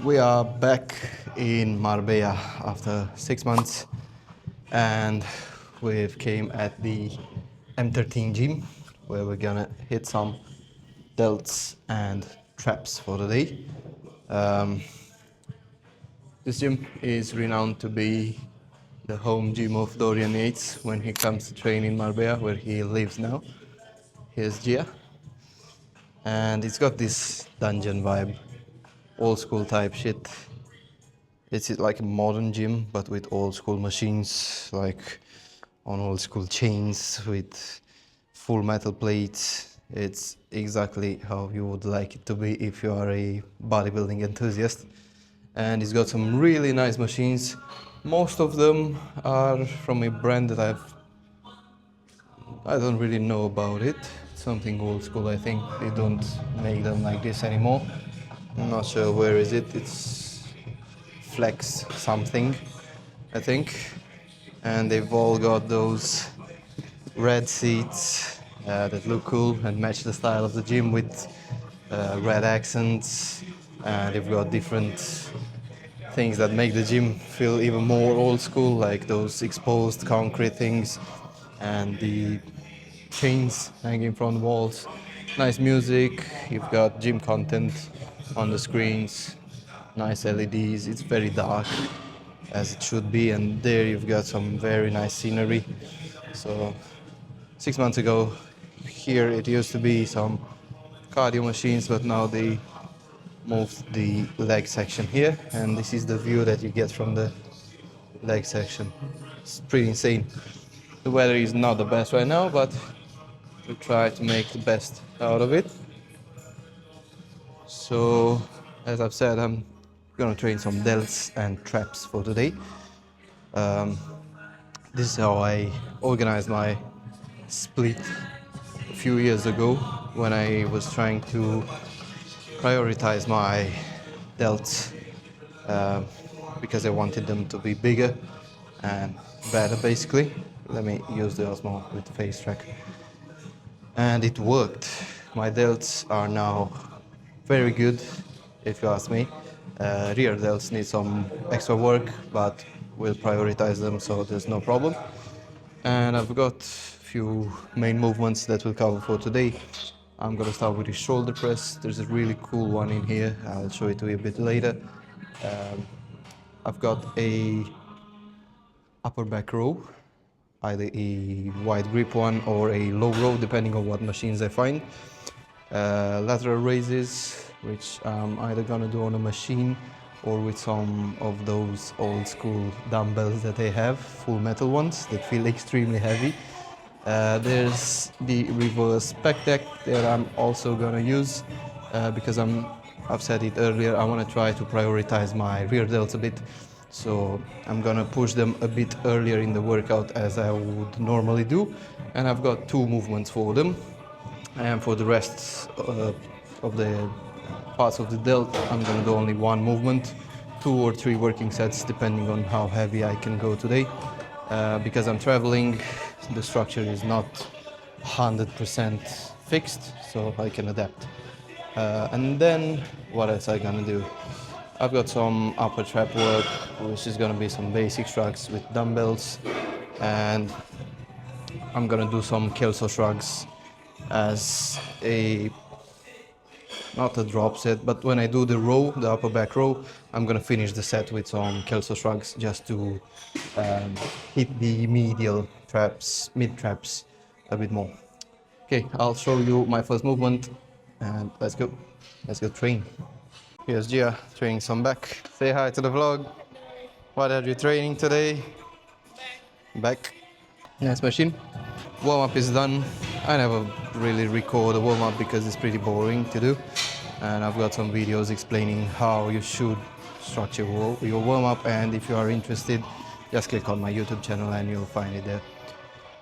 We are back in Marbella after 6 months, and we've came at the M13 Gym, where we're gonna hit some delts and traps for the day. This gym is renowned to be the home gym of Dorian Yates when he comes to train in Marbella, where he lives now. Here's Gia, and it's got this dungeon vibe, old school type shit. It's like a modern gym, but with old school machines, like on old school chains with full metal plates. It's exactly how you would like it to be if you are a bodybuilding enthusiast. And it's got some really nice machines. Most of them are from a brand that I don't really know about it. Something old school, I think. They don't make them like this anymore. I'm not sure where is it. It's Flex something, I think. And they've all got those red seats that look cool and match the style of the gym with red accents. They've got different things that make the gym feel even more old school, like those exposed concrete things and the chains hanging from the walls. Nice music, you've got gym content on the screens, nice LEDs, it's very dark as it should be, and there you've got some very nice scenery. So 6 months ago here it used to be some cardio machines, but now they moved the leg section here, and this is the view that you get from the leg section. It's pretty insane. The weather is not the best right now, but we try to make the best out of it. So, as I've said, I'm gonna train some delts and traps for today. This is how I organized my split a few years ago when I was trying to prioritize my delts because I wanted them to be bigger and better, basically. Let me use the Osmo with the face track. And it worked. My delts are now very good, if you ask me. Rear delts need some extra work, but we'll prioritize them, so there's no problem. And I've got a few main movements that we'll cover for today. I'm gonna start with the shoulder press. There's a really cool one in here. I'll show it to you a bit later. I've got a upper back row, either a wide grip one or a low row, depending on what machines I find. Lateral raises, which I'm either gonna do on a machine or with some of those old school dumbbells that they have, full metal ones that feel extremely heavy. There's the reverse pec deck that I'm also gonna use because I've said it earlier, I wanna try to prioritize my rear delts a bit. So I'm gonna push them a bit earlier in the workout as I would normally do. And I've got two movements for them. And for the rest of the parts of the delt, I'm gonna do only one movement, 2 or 3 working sets, depending on how heavy I can go today. Because I'm traveling, the structure is not 100% fixed, so I can adapt. And then, what else I gonna do? I've got some upper trap work, which is gonna be some basic shrugs with dumbbells, and I'm gonna do some kelso shrugs as not a drop set, but when I do the row, the upper back row, I'm gonna finish the set with some kelso shrugs just to hit the medial traps, mid traps a bit more. Okay, I'll show you my first movement and let's go train. Here's Gia training some back. Say hi to the vlog. What are you training today? Back. Nice machine. Warm-up is done. I never really record a warm-up because it's pretty boring to do. And I've got some videos explaining how you should structure your warm-up, and if you are interested, just click on my YouTube channel and you'll find it there.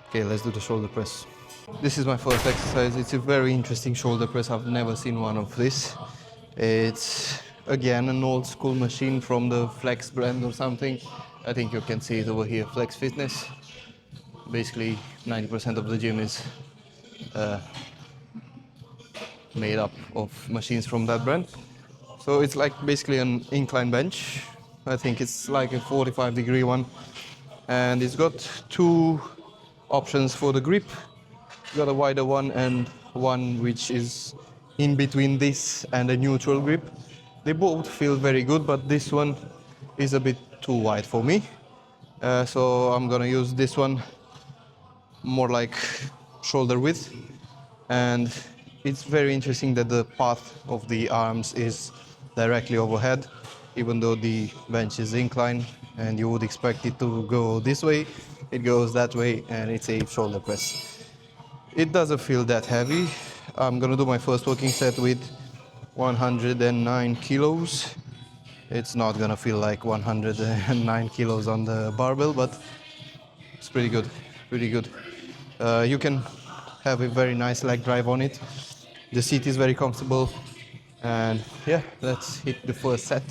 Okay, let's do the shoulder press. This is my first exercise. It's a very interesting shoulder press. I've never seen one of this. It's, again, an old school machine from the Flex brand or something. I think you can see it over here, Flex Fitness. Basically 90% of the gym is made up of machines from that brand. So it's like basically an incline bench. I think it's like a 45-degree one. And it's got two options for the grip. Got a wider one and one which is in between this and a neutral grip. They both feel very good, but this one is a bit too wide for me. So I'm gonna use this one more like shoulder width. And it's very interesting that the path of the arms is directly overhead, even though the bench is inclined and you would expect it to go this way, it goes that way, and it's a shoulder press. It doesn't feel that heavy. I'm gonna do my first working set with 109 kilos. It's not gonna feel like 109 kilos on the barbell, but it's pretty good, pretty good. You can have a very nice leg drive on it. The seat is very comfortable. And yeah, let's hit the first set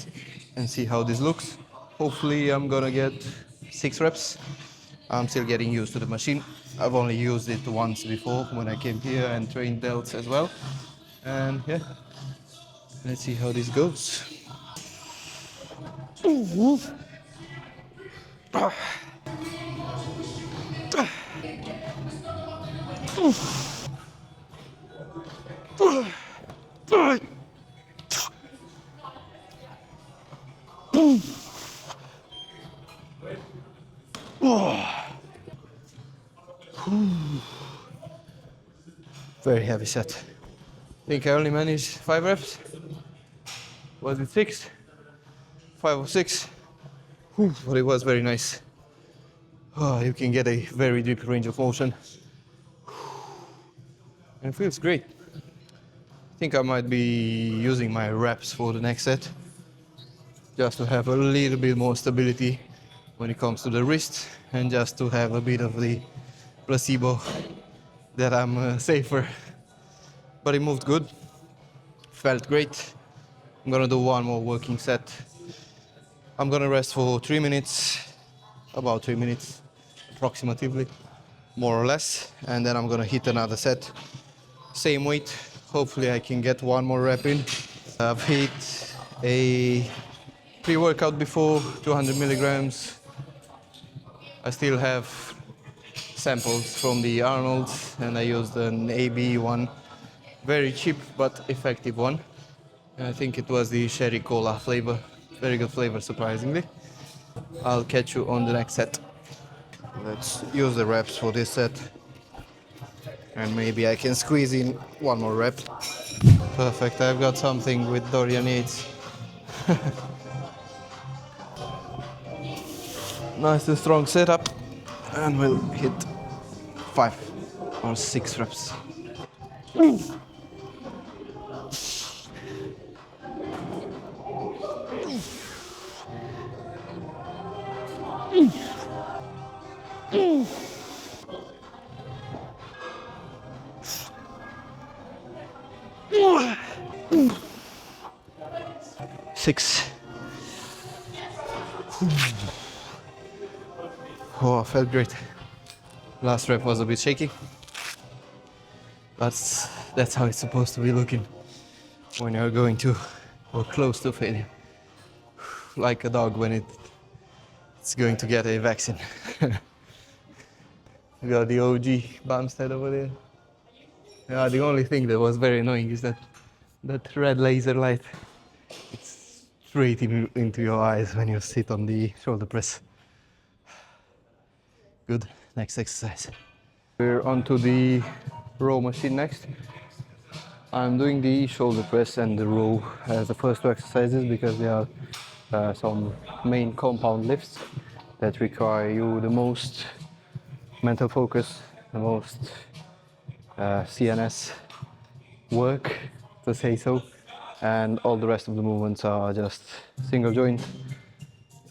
and see how this looks. Hopefully I'm gonna get 6 reps. I'm still getting used to the machine. I've only used it once before when I came here and trained delts as well. And yeah, let's see how this goes. Very heavy set. I think I only managed 5 reps. Was it 6? 5 or 6? But it was very nice. Oh, you can get a very deep range of motion. And it feels great. I think I might be using my reps for the next set, just to have a little bit more stability when it comes to the wrist, and just to have a bit of the placebo that I'm safer. But it moved good, felt great. I'm gonna do one more working set. I'm gonna rest for 3 minutes, about 3 minutes approximately, more or less, and then I'm gonna hit another set. Same weight, hopefully I can get one more rep in. I've hit a pre-workout before, 200 milligrams. I still have samples from the Arnold, and I used an AB one, very cheap but effective one. I think it was the cherry cola flavor, very good flavor surprisingly. I'll catch you on the next set. Let's use the reps for this set, and maybe I can squeeze in one more rep. Perfect, I've got something with Dorian Yates. Nice and strong setup, and we'll hit 5 or 6 reps. Six. Oh, felt great. Last rep was a bit shaky. That's how it's supposed to be looking when you're going to or close to failure. Like a dog when it's going to get a vaccine. We got the OG Bumstead over there. Yeah, the only thing that was very annoying is that red laser light. It's straight into your eyes when you sit on the shoulder press. Good, next exercise. We're onto the row machine next. I'm doing the shoulder press and the row as the first 2 exercises because they are some main compound lifts that require you the most mental focus, the most CNS work, to say so, and all the rest of the movements are just single joint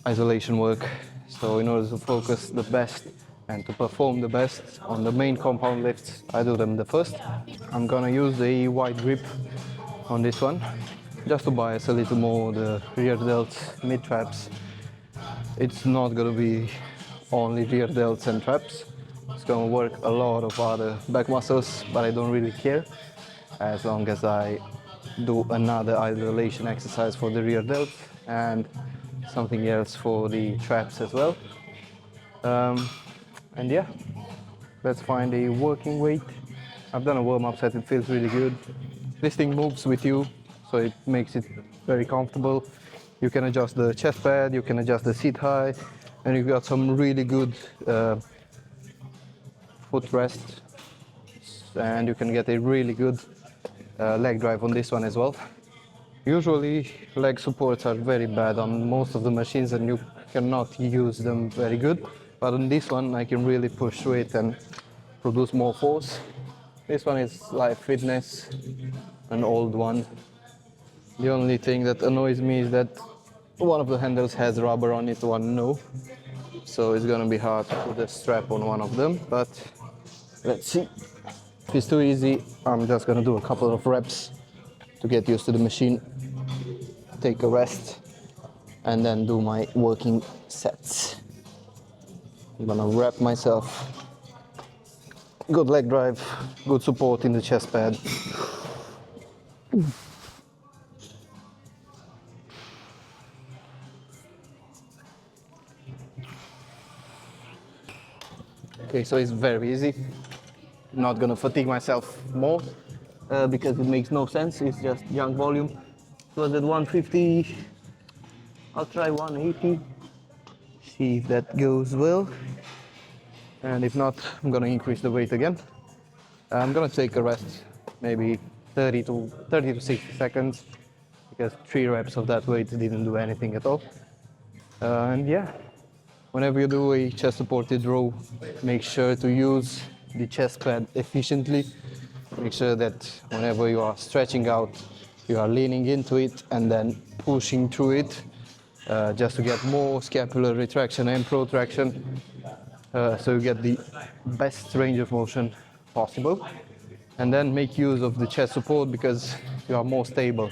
isolation work. So in order to focus the best and to perform the best on the main compound lifts, I do them the first. I'm gonna use a wide grip on this one, just to bias a little more the rear delts, mid traps. It's not gonna be only rear delts and traps. It's gonna work a lot of other back muscles, but I don't really care as long as I do another isolation exercise for the rear delts and something else for the traps as well. And yeah, let's find a working weight. I've done a warm-up set, it feels really good. This thing moves with you, so it makes it very comfortable. You can adjust the chest pad, you can adjust the seat height, and you've got some really good footrest, and you can get a really good leg drive on this one as well. Usually leg supports are very bad on most of the machines and you cannot use them very good, but on this one I can really push through it and produce more force. This one is Life Fitness, an old one. The only thing that annoys me is that one of the handles has rubber on it, one no. So it's gonna be hard to put a strap on one of them, but let's see. If it's too easy, I'm just gonna do a couple of reps to get used to the machine, take a rest, and then do my working sets. I'm gonna wrap myself. Good leg drive, good support in the chest pad. Okay, so it's very easy. I'm not gonna fatigue myself more because it makes no sense. It's just young volume. It was at 150. I'll try 180. See if that goes well. And if not, I'm gonna increase the weight again. I'm gonna take a rest, maybe 30 to 60 seconds, because 3 reps of that weight didn't do anything at all. And yeah, whenever you do a chest supported row, make sure to use the chest pad efficiently. Make sure that whenever you are stretching out, you are leaning into it and then pushing through it, just to get more scapular retraction and protraction, so you get the best range of motion possible. And then make use of the chest support because you are more stable.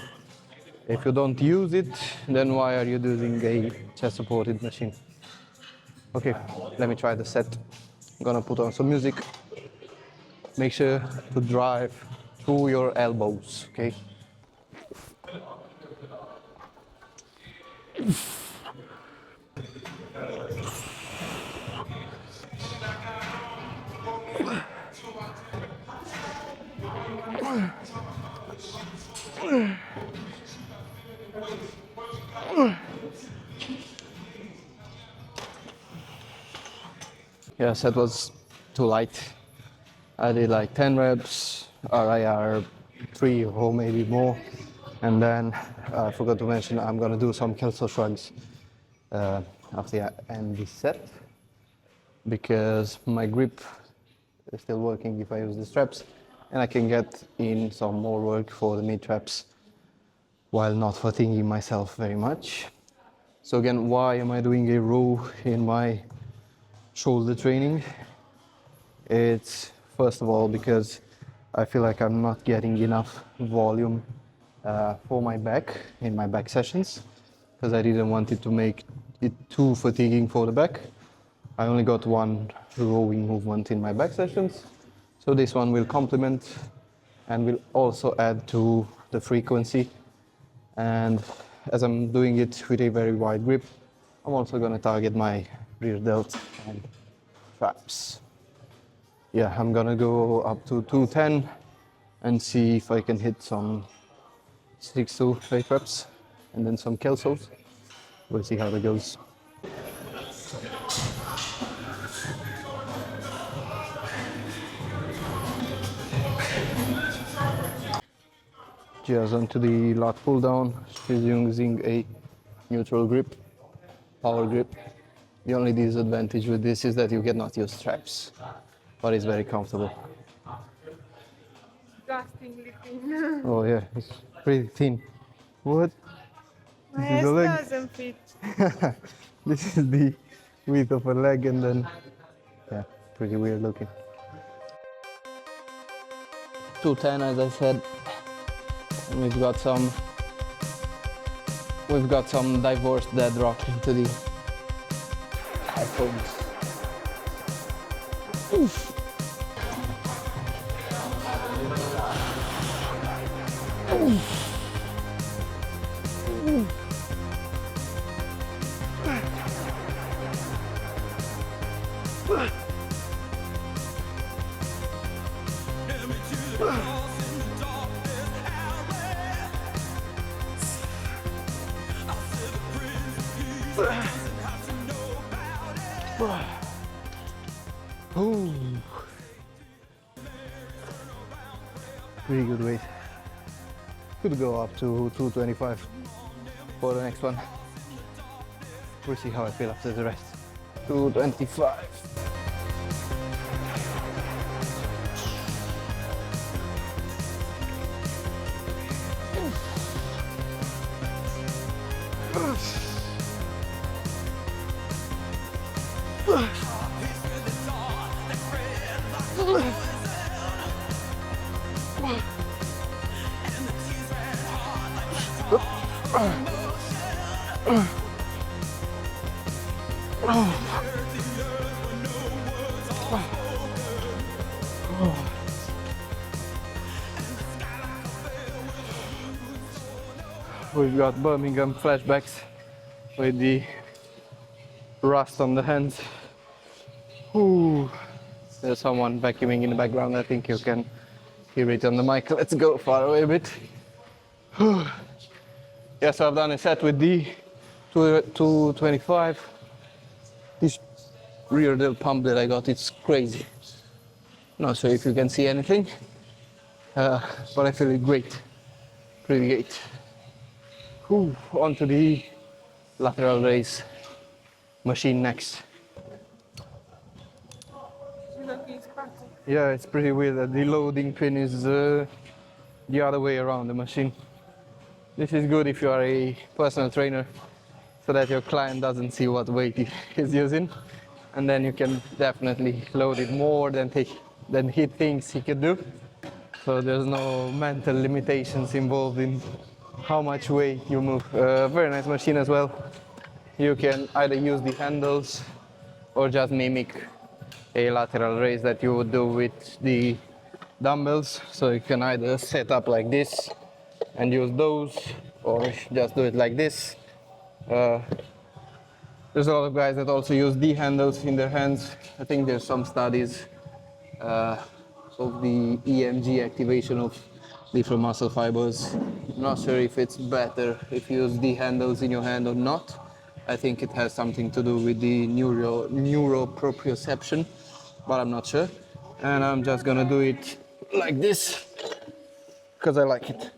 If you don't use it, then why are you using a chest supported machine? Okay, let me try the set. I'm gonna put on some music. Make sure to drive through your elbows, okay? Yes, that was too light. I did like 10 reps, RIR 3 or maybe more. And then I forgot to mention I'm gonna do some kelso shrugs after I end this set, because my grip is still working if I use the straps, and I can get in some more work for the mid traps while not fatiguing myself very much. So again, why am I doing a row in my shoulder training? It's first of all because I feel like I'm not getting enough volume for my back in my back sessions, because I didn't want it to make it too fatiguing for the back. I only got one rowing movement in my back sessions, so this one will complement and will also add to the frequency. And as I'm doing it with a very wide grip, I'm also going to target my rear delts and traps. Yeah, I'm gonna go up to 210 and see if I can hit some 6 to 8 reps and then some kelsos. We'll see how that goes. Just onto the lat pull down. She's using a neutral grip, power grip. The only disadvantage with this is that you cannot use straps, but it's very comfortable. Disgustingly thin. Oh yeah, it's pretty thin. What? My This is the leg. ass doesn't fit. This is the width of a leg, and then yeah, pretty weird looking. 210, as I said, and we've got some divorced dead rock into the headphones. Oof. Oof. Ooh. Pretty good weight. Could go up to 225 for the next one. We'll see how I feel after the rest. 225. We've got Birmingham flashbacks with the rust on the hands. Ooh. There's someone vacuuming in the background. I think you can hear it on the mic. Let's go far away a bit. Yeah, so I've done a set with the 225. This rear delt pump that I got, it's crazy. Not sure if you can see anything, but I feel it great. Pretty great. Onto the lateral raise machine next. Yeah, it's pretty weird that the loading pin is the other way around the machine. This is good if you are a personal trainer, so that your client doesn't see what weight he is using, and then you can definitely load it more than he thinks he could do. So there's no mental limitations involved in how much weight you move. Very nice machine as well. You can either use the handles or just mimic a lateral raise that you would do with the dumbbells. So you can either set up like this and use those, or just do it like this. There's a lot of guys that also use the handles in their hands. I think there's some studies of the EMG activation of different muscle fibers. I'm not sure if it's better if you use the handles in your hand or not. I think it has something to do with the neuroproprioception, but I'm not sure. And I'm just gonna do it like this because I like it.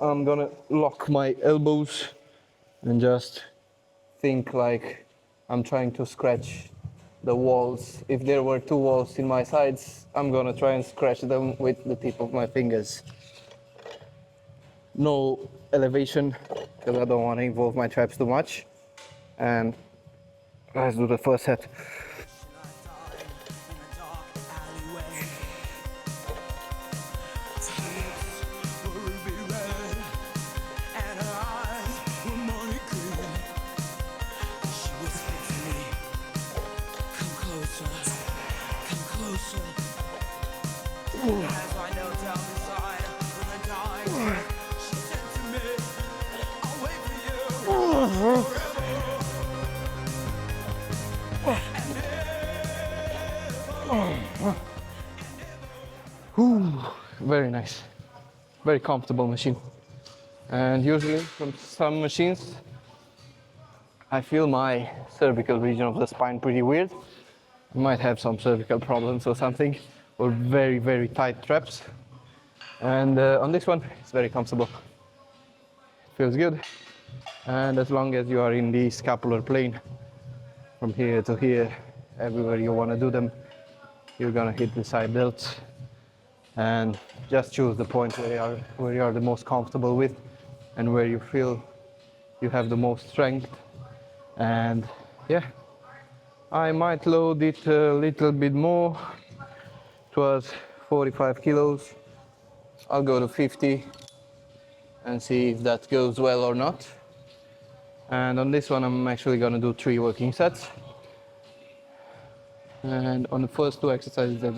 I'm gonna lock my elbows and just think like I'm trying to scratch the walls. If there were two walls in my sides, I'm gonna try and scratch them with the tip of my fingers. No elevation, because I don't want to involve my traps too much. And let's do the first set. Very nice, very comfortable machine. And usually from some machines I feel my cervical region of the spine pretty weird. I might have some cervical problems or something, or very, very tight traps. And on this one, it's very comfortable. Feels good. And as long as you are in the scapular plane, from here to here, everywhere you want to do them, you're gonna hit the side delts. And just choose the point where you are the most comfortable with, and where you feel you have the most strength. And yeah, I might load it a little bit more. It was 45 kilos. I'll go to 50 and see if that goes well or not. And on this one, I'm actually gonna do 3 working sets. And on the first 2 exercises, I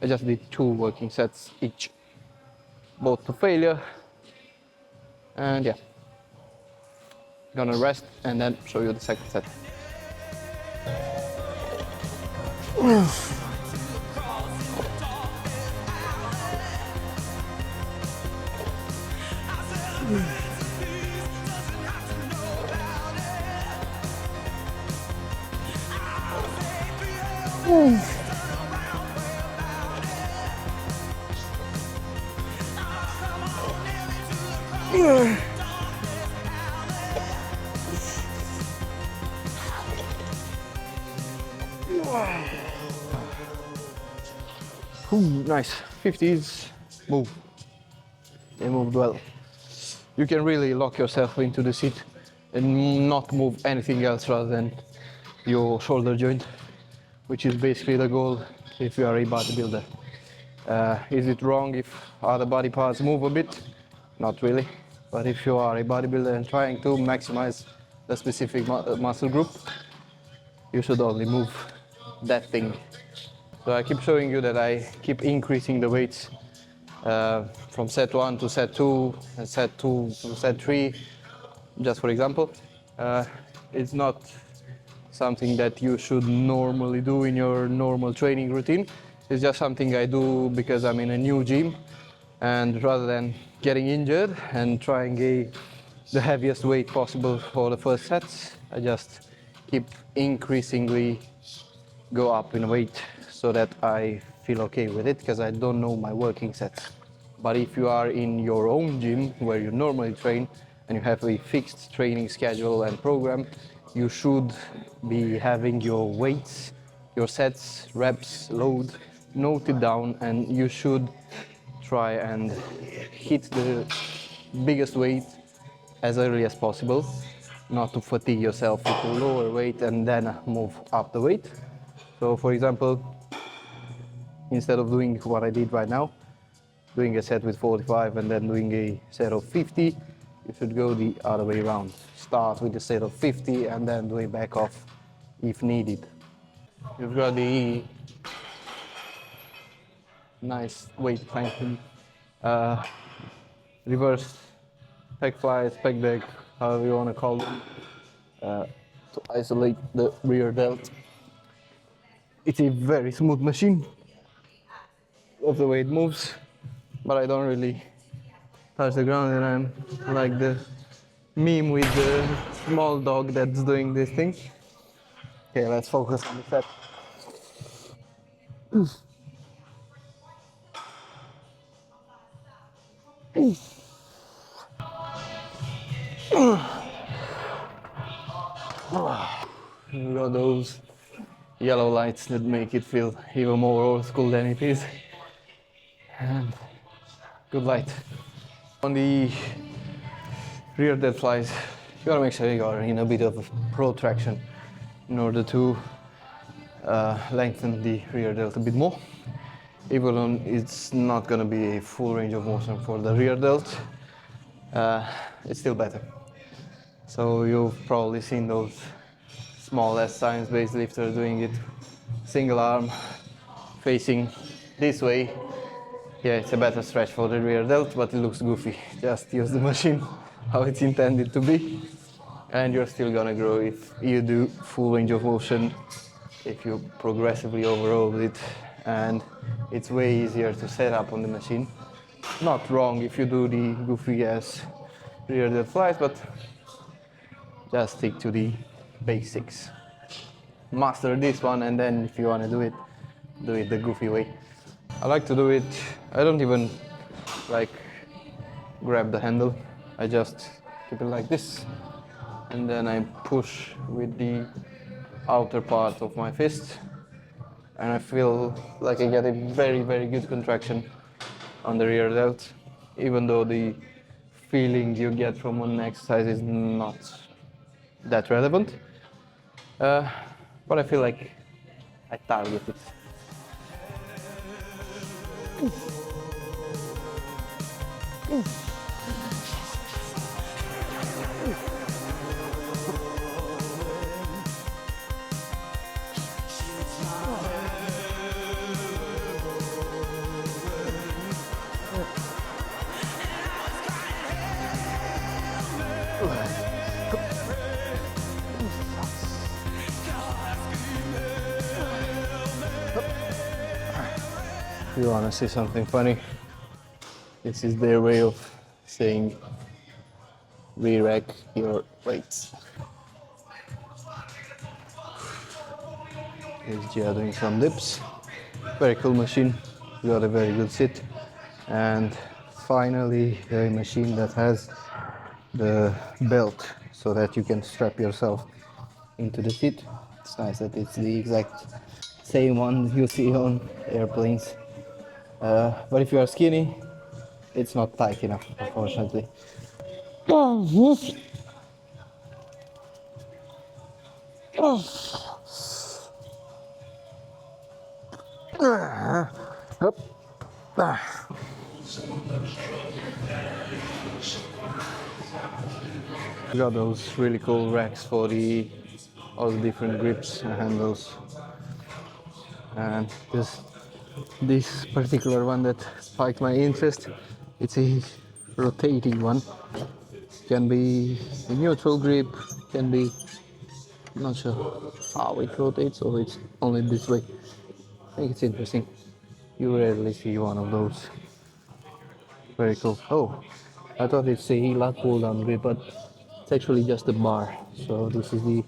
just did 2 working sets each, both to failure. And yeah, gonna rest and then show you the second set. Nice. 50s move. They moved well. You can really lock yourself into the seat and not move anything else rather than your shoulder joint, which is basically the goal if you are a bodybuilder. Is it wrong if other body parts move a bit? Not really. But if you are a bodybuilder and trying to maximize the specific muscle group, you should only move that thing. So I keep showing you that I keep increasing the weights from set 1 to set 2 and set 2 to set 3, just for example. It's not something that you should normally do in your normal training routine. It's just something I do because I'm in a new gym, and rather than getting injured and trying the heaviest weight possible for the first sets, I just keep increasingly go up in weight so that I feel okay with it, because I don't know my working sets. But if you are in your own gym where you normally train and you have a fixed training schedule and program, you should be having your weights, your sets, reps, load noted down, and you should try and hit the biggest weight as early as possible, not to fatigue yourself with a lower weight and then move up the weight. So for example, instead of doing what I did right now, doing a set with 45 and then doing a set of 50, you should go the other way around. Start with a set of 50 and then do a back off if needed. You've got the nice weight planking, reverse pec flies, pec deck, however you want to call them, to isolate the rear delt. It's a very smooth machine of the way it moves, but I don't really touch the ground, and I'm like the meme with the small dog that's doing this thing. Okay, let's focus on the set. You got those yellow lights that make it feel even more old school than it is. And good light. On the rear dead flies, you gotta make sure you are in a bit of protraction in order to lengthen the rear delt a bit more. Even though it's not gonna be a full range of motion for the rear delt, it's still better. So you've probably seen those small S science-based lifters doing it single arm, facing this way. Yeah, it's a better stretch for the rear delt, but it looks goofy. Just use the machine how it's intended to be, and you're still gonna grow if you do full range of motion, if you progressively overload it, and it's way easier to set up on the machine. Not wrong if you do the goofy ass rear delt flies, but just stick to the basics. Master this one, and then if you want to do it the goofy way. I like to do it, I don't even like grab the handle, I just keep it like this, and then I push with the outer part of my fist, and I feel like I get a very, very good contraction on the rear delt, even though the feeling you get from one exercise is not that relevant, but I feel like I target it. you wanna see something funny, this is their way of saying re-rack your weights. Here's Gia doing some dips. Very cool machine, got a very good sit. And finally a machine that has the belt so that you can strap yourself into the seat. It's nice that it's the exact same one you see on airplanes. But if you are skinny, it's not tight enough, unfortunately. Up. We got those really cool racks for all the different grips and handles. And this particular one that spiked my interest, it's a rotating one. Can be a neutral grip, can be, I'm not sure how it rotates, or it's only this way. I think it's interesting. You rarely see one of those. Very cool. Oh, I thought it's a lat pull down grip, but it's actually just a bar. So this is the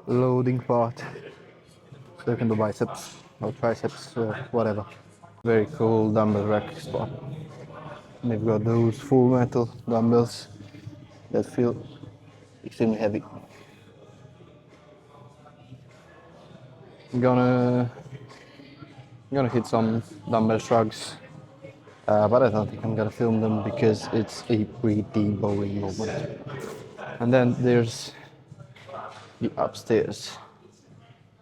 loading part. So you can do biceps or triceps or whatever. Very cool dumbbell rack spot. And they've got those full metal dumbbells that feel extremely heavy. I'm gonna hit some dumbbell shrugs, but I don't think I'm gonna film them because it's a pretty boring moment. And then there's the upstairs,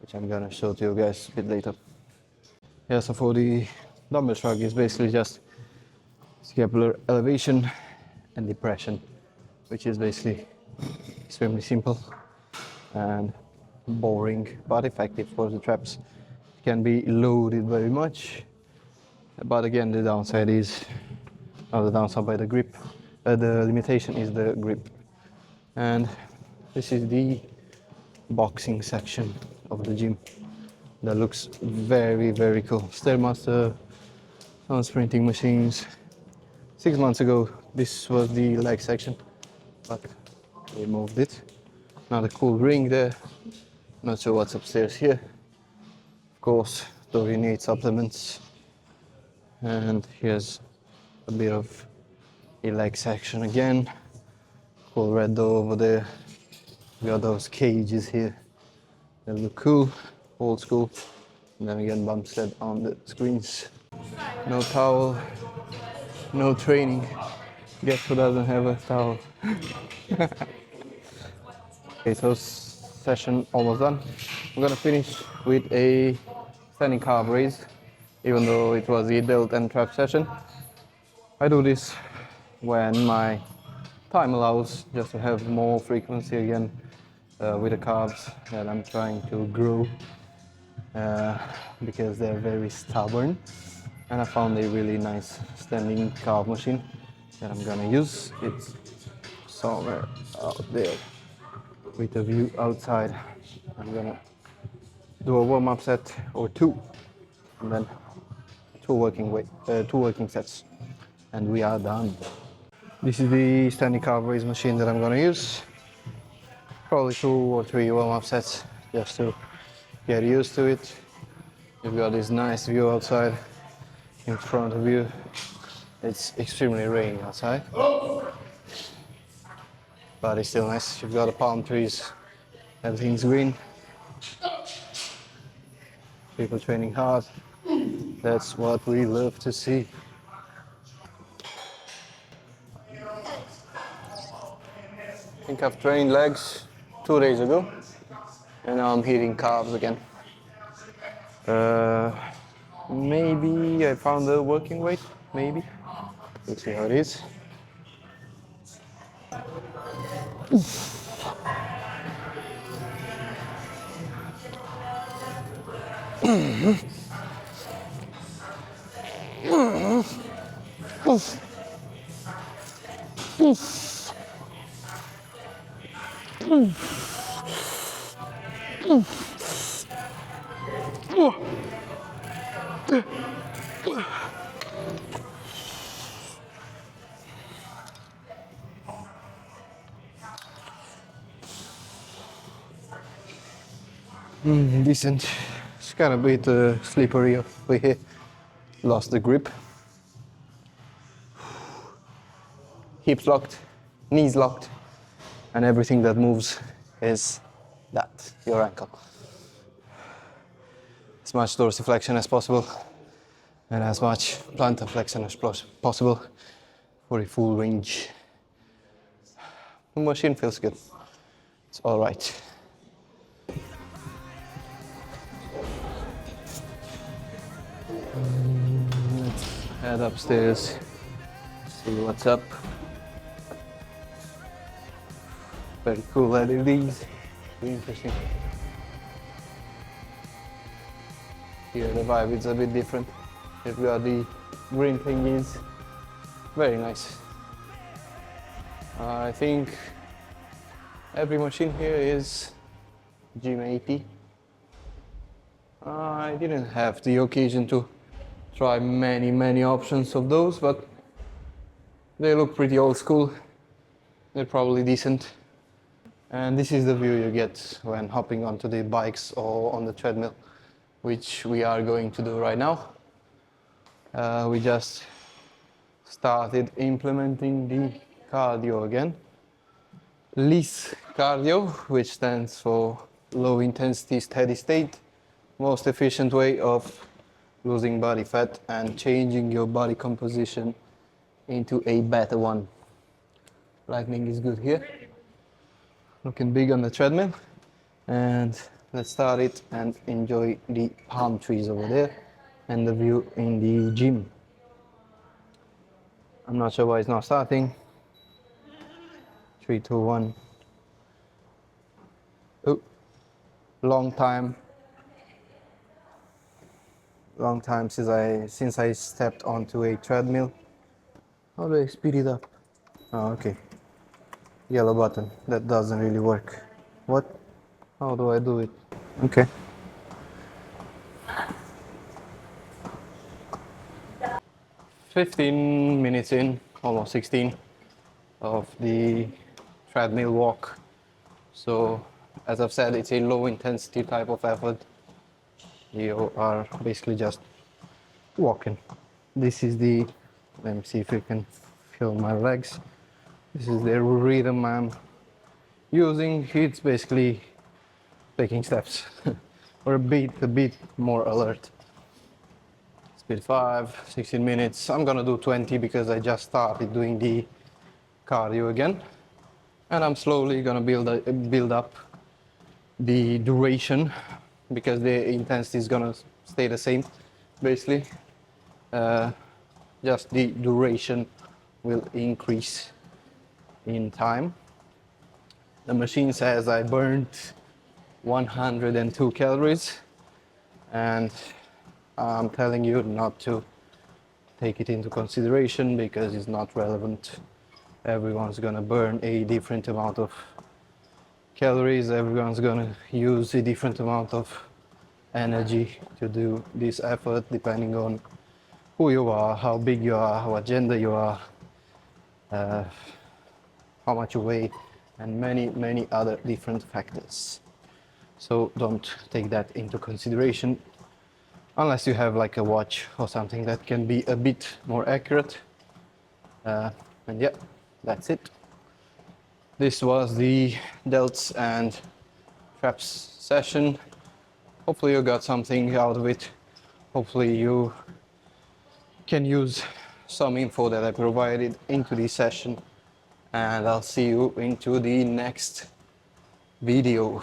which I'm gonna show to you guys a bit later. Yeah, so for the dumbbell shrug, it's basically just scapular elevation and depression, which is basically extremely simple and boring but effective for the traps. It can be loaded very much, but again the downside is, not the downside by the grip, the limitation is the grip. And this is the boxing section of the gym that looks very cool. Stairmaster, some sprinting machines. 6 months ago this was the leg section, but we moved it. Another cool ring there. Not sure what's upstairs here. Of course, Dorian Yates supplements. And here's a bit of a leg section again. Cool red door over there. We got those cages here. They look cool, old school. And then again, Bumstead on the screens. No towel, no training. Guess who doesn't have a towel? Okay, so session almost done. I'm gonna finish with a standing calf raise, even though it was a delt and trap session. I do this when my time allows, just to have more frequency again with the calves that I'm trying to grow, because they're very stubborn. And I found a really nice standing calf machine that I'm gonna use. It's somewhere out there with a view outside. I'm gonna do a warm-up set or two, and then two working sets, and we are done. This is the standing calf raise machine that I'm gonna use. Probably 2 or 3 warm-up sets just to get used to it. You've got this nice view outside in front of you. It's extremely rainy outside, but it's still nice. You've got the palm trees, everything's green. People training hard. That's what we love to see. I think I've trained legs 2 days ago, and now I'm hitting calves again. Maybe I found the working weight, maybe. Let's see how it is. Decent. It's kind of a bit slippery over here. Lost the grip. Hips locked, knees locked, and everything that moves is that, your ankle. As much dorsiflexion as possible and as much plantar flexion as possible for a full range. The machine feels good. It's all right. Let's head upstairs, see what's up. Very cool LEDs, very interesting. Here the vibe is a bit different. Here we got the green thingies, very nice. I think every machine here is Gym 80. I didn't have the occasion to try many options of those, but they look pretty old school. They're probably decent. And this is the view you get when hopping onto the bikes or on the treadmill, which we are going to do right now. We just started implementing the cardio again. LIS cardio, which stands for low intensity steady state, most efficient way of losing body fat and changing your body composition into a better one. Lightning is good here. Looking big on the treadmill. And let's start it and enjoy the palm trees over there and the view in the gym. I'm not sure why it's not starting. 3, 2, 1. Oh, long time since I stepped onto a treadmill. How do I speed it up? Oh, okay. Yellow button. That doesn't really work. What? How do I do it? Okay. $15 in, almost 16, of the treadmill walk. So, as I've said, it's a low intensity type of effort. You are basically just walking. This is the, let me see if you can feel my legs. This is the rhythm I'm using. It's basically taking steps or a bit more alert. Speed 5, 16 minutes. I'm gonna do 20 because I just started doing the cardio again. And I'm slowly gonna build up the duration because the intensity is gonna stay the same, basically. Just the duration will increase in time. The machine says I burned 102 calories, and I'm telling you not to take it into consideration because it's not relevant. Everyone's gonna burn a different amount of calories, everyone's gonna use a different amount of energy to do this effort depending on who you are, how big you are, what gender you are, how much you weigh, and many other different factors. So don't take that into consideration unless you have like a watch or something that can be a bit more accurate. And yeah, that's it. This was the delts and traps session. Hopefully you got something out of it. Hopefully you can use some info that I provided into this session, and I'll see you into the next video.